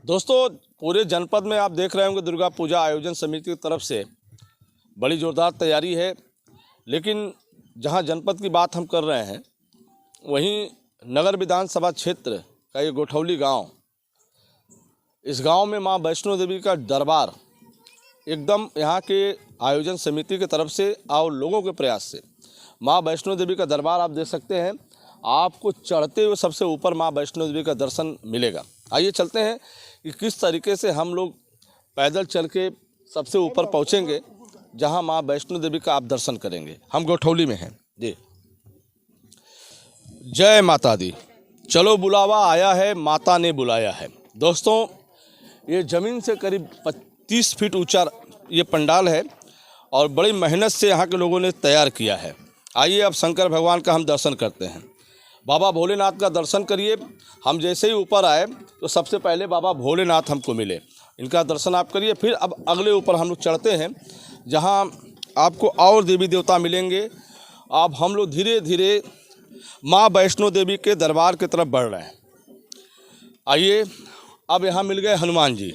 दोस्तों, पूरे जनपद में आप देख रहे होंगे दुर्गा पूजा आयोजन समिति की तरफ से बड़ी ज़ोरदार तैयारी है। लेकिन जहां जनपद की बात हम कर रहे हैं, वहीं नगर विधानसभा क्षेत्र का ये गोठौली गांव, इस गांव में मां वैष्णो देवी का दरबार एकदम यहाँ के आयोजन समिति की तरफ से और लोगों के प्रयास से मां वैष्णो देवी का दरबार आप देख सकते हैं। आपको चढ़ते हुए सबसे ऊपर मां वैष्णो देवी का दर्शन मिलेगा। आइए चलते हैं कि किस तरीके से हम लोग पैदल चल के सबसे ऊपर पहुंचेंगे, जहां मां वैष्णो देवी का आप दर्शन करेंगे। हम गोठौली में हैं जी। जय माता दी, चलो बुलावा आया है, माता ने बुलाया है। दोस्तों, ये ज़मीन से करीब 30 फीट ऊंचा ये पंडाल है और बड़ी मेहनत से यहाँ के लोगों ने तैयार किया है। आइए अब शंकर भगवान का हम दर्शन करते हैं। बाबा भोलेनाथ का दर्शन करिए। हम जैसे ही ऊपर आए तो सबसे पहले बाबा भोलेनाथ हमको मिले, इनका दर्शन आप करिए। फिर अब अगले ऊपर हम लोग चढ़ते हैं, जहाँ आपको और देवी देवता मिलेंगे। अब हम लोग धीरे धीरे माँ वैष्णो देवी के दरबार की तरफ बढ़ रहे हैं। आइए, अब यहाँ मिल गए हनुमान जी।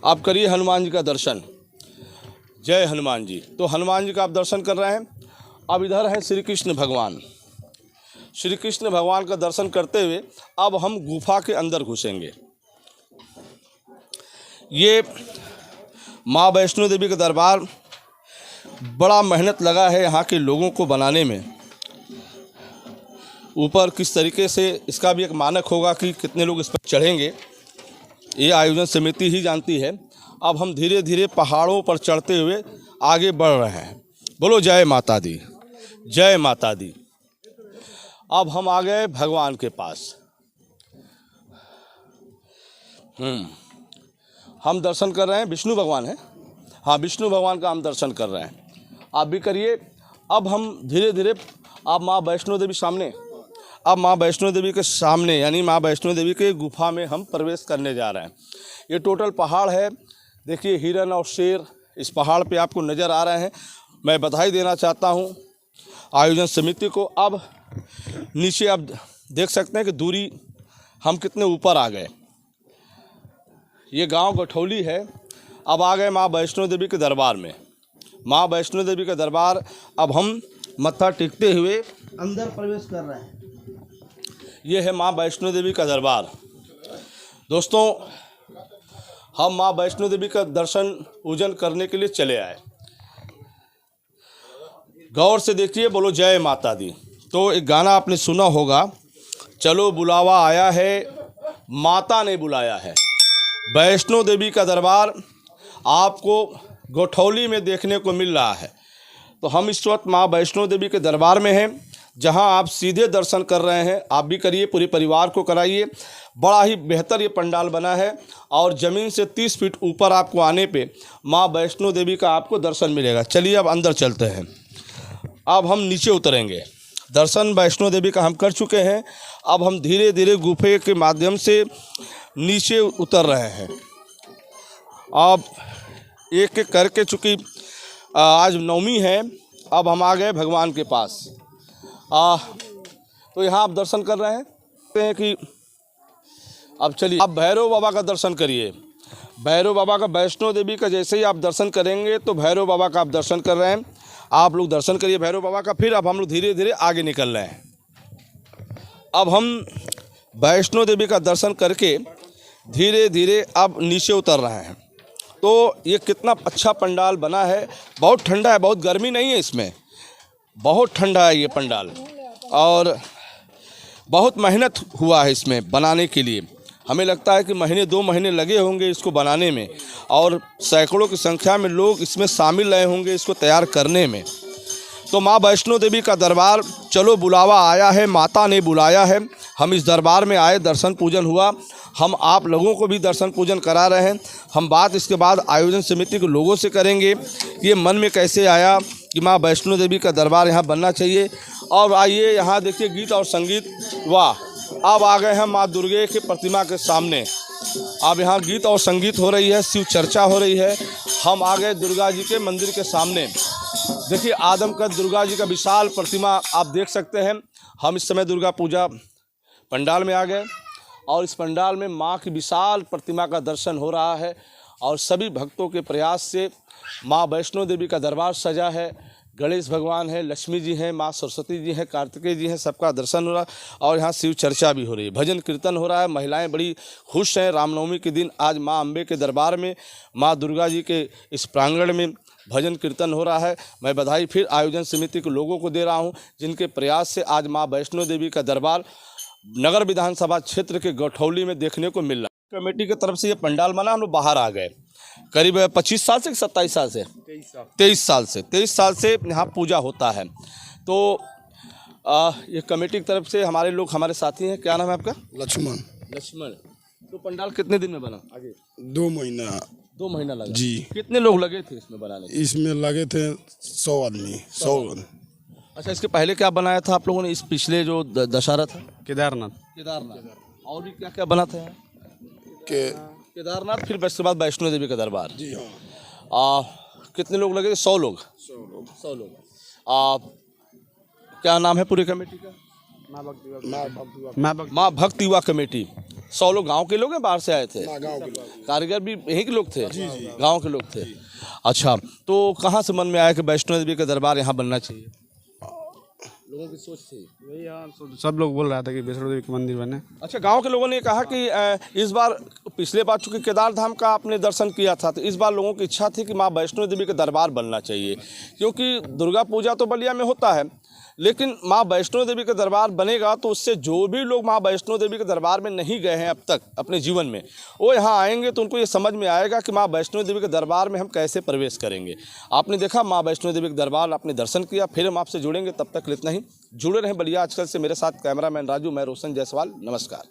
आप करिए हनुमान जी का दर्शन। जय हनुमान जी। तो हनुमान जी का आप दर्शन कर रहे हैं। अब इधर है श्री कृष्ण भगवान। श्री कृष्ण भगवान का दर्शन करते हुए अब हम गुफा के अंदर घुसेंगे। ये माँ वैष्णो देवी का दरबार बड़ा मेहनत लगा है यहाँ के लोगों को बनाने में। ऊपर किस तरीके से इसका भी एक मानक होगा कि कितने लोग इस पर चढ़ेंगे, ये आयोजन समिति ही जानती है। अब हम धीरे धीरे पहाड़ों पर चढ़ते हुए आगे बढ़ रहे हैं। बोलो जय माता दी, जय माता दी। अब हम आ गए भगवान के पास। हम दर्शन कर रहे हैं, विष्णु भगवान है। हाँ, विष्णु भगवान का हम दर्शन कर रहे हैं। आप भी करिए। अब हम धीरे धीरे अब माँ वैष्णो देवी सामने, अब माँ वैष्णो देवी के सामने यानी माँ वैष्णो देवी के गुफा में हम प्रवेश करने जा रहे हैं। ये टोटल पहाड़ है। देखिए, हिरन और शेर इस पहाड़ पे आपको नज़र आ रहे हैं। मैं बधाई देना चाहता हूँ आयोजन समिति को। अब नीचे आप देख सकते हैं कि दूरी हम कितने ऊपर आ गए। ये गांव गोठौली है। अब आ गए माँ वैष्णो देवी के दरबार में। माँ वैष्णो देवी का दरबार अब हम मत्था टेकते हुए अंदर प्रवेश कर रहे हैं। ये है माँ वैष्णो देवी का दरबार। दोस्तों, हम माँ वैष्णो देवी का दर्शन पूजन करने के लिए चले आए। गौर से देखिए, बोलो जय माता दी। तो एक गाना आपने सुना होगा, चलो बुलावा आया है, माता ने बुलाया है। वैष्णो देवी का दरबार आपको गोठौली में देखने को मिल रहा है। तो हम इस वक्त माँ वैष्णो देवी के दरबार में हैं, जहां आप सीधे दर्शन कर रहे हैं। आप भी करिए, पूरे परिवार को कराइए। बड़ा ही बेहतर ये पंडाल बना है और ज़मीन से 30 फीट ऊपर आपको आने पे माँ वैष्णो देवी का आपको दर्शन मिलेगा। चलिए अब अंदर चलते हैं। अब हम नीचे उतरेंगे। दर्शन वैष्णो देवी का हम कर चुके हैं। अब हम धीरे धीरे गुफे के माध्यम से नीचे उतर रहे हैं। अब एक एक करके, चूँकि आज नवमी है, अब हम आ गए भगवान के पास। तो यहाँ आप दर्शन कर रहे हैं कि अब चलिए आप भैरव बाबा का दर्शन करिए। भैरव बाबा का, वैष्णो देवी का जैसे ही आप दर्शन करेंगे तो भैरव बाबा का आप दर्शन कर रहे हैं। आप लोग दर्शन करिए भैरव बाबा का। फिर अब हम लोग धीरे धीरे आगे निकल रहे हैं। अब हम वैष्णो देवी का दर्शन करके धीरे धीरे अब नीचे उतर रहे हैं। तो ये कितना अच्छा पंडाल बना है। बहुत ठंडा है, बहुत गर्मी नहीं है इसमें, बहुत ठंडा है ये पंडाल और बहुत मेहनत हुआ है इसमें बनाने के लिए। हमें लगता है कि महीने 2 महीने लगे होंगे इसको बनाने में और सैकड़ों की संख्या में लोग इसमें शामिल रहे होंगे इसको तैयार करने में। तो माँ वैष्णो देवी का दरबार, चलो बुलावा आया है, माता ने बुलाया है। हम इस दरबार में आए, दर्शन पूजन हुआ। हम आप लोगों को भी दर्शन पूजन करा रहे हैं। हम बात इसके बाद आयोजन समिति के लोगों से करेंगे कि ये मन में कैसे आया कि माँ वैष्णो देवी का दरबार यहाँ बनना चाहिए। और आइए यहाँ देखिए, गीत और संगीत, वाह। अब आ गए हैं माँ दुर्गे की प्रतिमा के सामने। अब यहाँ गीत और संगीत हो रही है, शिव चर्चा हो रही है। हम आ गए दुर्गा जी के मंदिर के सामने। देखिए, आदमकद दुर्गा जी का विशाल प्रतिमा आप देख सकते हैं। हम इस समय दुर्गा पूजा पंडाल में आ गए और इस पंडाल में माँ की विशाल प्रतिमा का दर्शन हो रहा है और सभी भक्तों के प्रयास से माँ वैष्णो देवी का दरबार सजा है। गणेश भगवान है, लक्ष्मी जी हैं, माँ सरस्वती जी हैं, कार्तिकेय जी हैं, सबका दर्शन हो रहा है और यहाँ शिव चर्चा भी हो रही है, भजन कीर्तन हो रहा है। महिलाएं बड़ी खुश हैं। रामनवमी के दिन आज माँ अम्बे के दरबार में, माँ दुर्गा जी के इस प्रांगण में भजन कीर्तन हो रहा है। मैं बधाई फिर आयोजन समिति के लोगों को दे रहा हूँ, जिनके प्रयास से आज माँ वैष्णो देवी का दरबार नगर विधानसभा क्षेत्र के गठौली में देखने को मिल रहा है। कमेटी की तरफ से ये पंडाल बना, हम लोग बाहर आ गए करीब 25 साल से 27 साल से 23 साल से यहाँ पूजा होता है। तो ये कमेटी की तरफ से हमारे लोग, हमारे साथी हैं। क्या नाम है आपका? लक्ष्मण। तो पंडाल कितने दिन में बना? आगे 2 महीना 2 महीना लगा जी। कितने लोग लगे थे इसमें बनाने? इसमें लगे थे 100 आदमी। 100। अच्छा, इसके पहले क्या बनाया था आप लोगों ने? इस पिछले जो दशहरा था, केदारनाथ और भी क्या क्या बना था यहाँ? केदारनाथ, फिर उसके बाद वैष्णो देवी का दरबार। जी हाँ। कितने लोग लगे थे? 100 लोग। 100 लोग। क्या नाम है पूरी कमेटी का? माँ भक्ति युवा कमेटी। 100 लोग गांव के लोग हैं, बाहर से आए थे? कारीगर भी यहीं के लोग थे? गांव के लोग थे। अच्छा, तो कहाँ से मन में आया कि वैष्णो देवी का दरबार यहाँ बनना चाहिए? लोगों की सोच थी वही, हाँ, सब लोग बोल रहा था कि वैष्णो देवी का मंदिर बने। अच्छा, गांव के लोगों ने कहा कि इस बार, पिछले बार चूंकि केदार धाम का आपने दर्शन किया था, तो इस बार लोगों की इच्छा थी कि माँ वैष्णो देवी का दरबार बनना चाहिए, क्योंकि दुर्गा पूजा तो बलिया में होता है, लेकिन माँ वैष्णो देवी का दरबार बनेगा तो उससे जो भी लोग माँ वैष्णो देवी के दरबार में नहीं गए हैं अब तक अपने जीवन में, वो यहाँ आएंगे तो उनको ये समझ में आएगा कि माँ वैष्णो देवी के दरबार में हम कैसे प्रवेश करेंगे। आपने देखा माँ वैष्णो देवी के दरबार, आपने दर्शन किया। फिर हम आपसे जुड़ेंगे, तब तक इतना ही। जुड़े रहें बलिया आजकल से। मेरे साथ कैमरामैन राजू, मैं रोशन जायसवाल। नमस्कार।